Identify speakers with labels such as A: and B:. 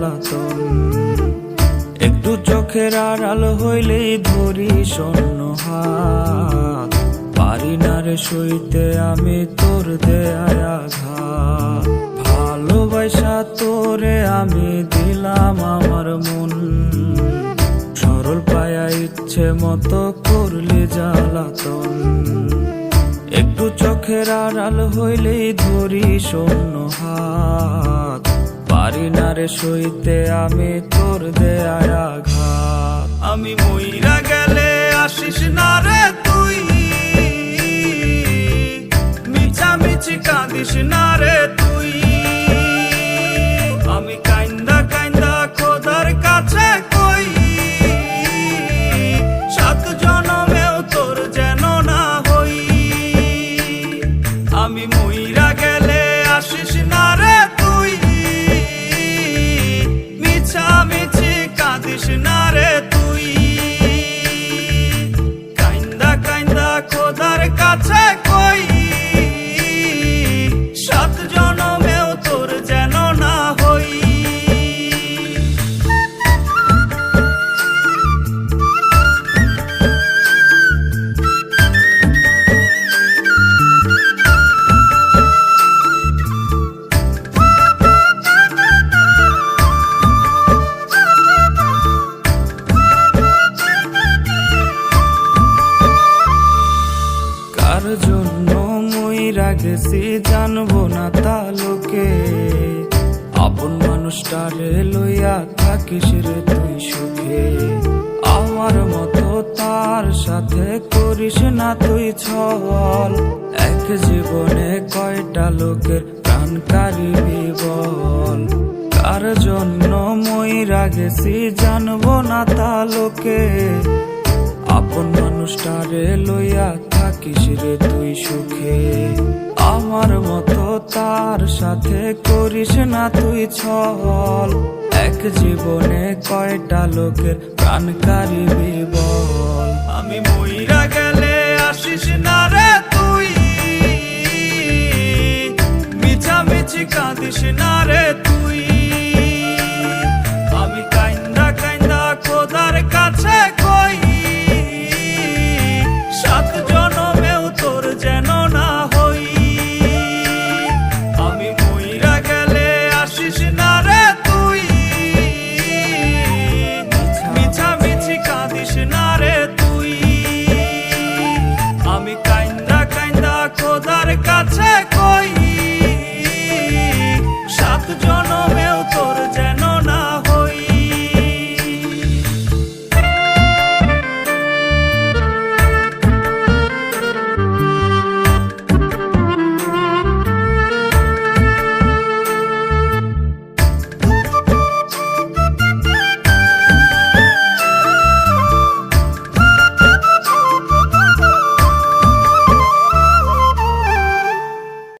A: জ্বালাতন। একটু চোখের আড়াল হইলেই ধরি শূন্য হাত, পারি না রে সইতে আমি তোর দেয়ায় আঘাত। ভালোবাসা তোরে আমি দিলাম আমার মন, সরল পায়া ইচ্ছে মতো করলি জ্বালাতন। একটু চোখের আড়াল হইলেই ধরি শূন্য হাত, পারি না রে সইতে আমি তোর দেয়ায় আঘাত। আমি মইরা গেলে আসিস না রে তুই, মিছামিছি কাঁদিস না রে তুই। আমি কাইন্দা কাইন্দা খোদার কাছে কই, সাত জনমেও তোর যেন না হই। আমি মইরা গেলে আসিস না রে তুই, মিছামিছি কাঁদিস না রে তুই। কাইন্দা কাইন্দা খোদার কাছে কই, সাত জনমেও তোর যেন না হই। কার জন্য মইরা গেছি জানবো না তা লোকে, আপন মানুষটারে লইয়া থাকিস রে তুই সুখে। আমার মতো তার সাথে করিস না তুই ছল, এক জীবনে কয়টা লোকের প্রাণ কারিবি বল। কার জন্য মইরা গেছি জানবো না তা লোকে, আপন মানুষটারে লইয়া থাকিস রে তুই সুখে। আমার মতো তার সাথে করিস না তুই ছল, এক জীবনে কয়টা লোকের প্রাণ কারিবি বল। আমি মইরা গেলে আসিস না রে তুই, মিছামিছি কাঁদিস না রে তুই।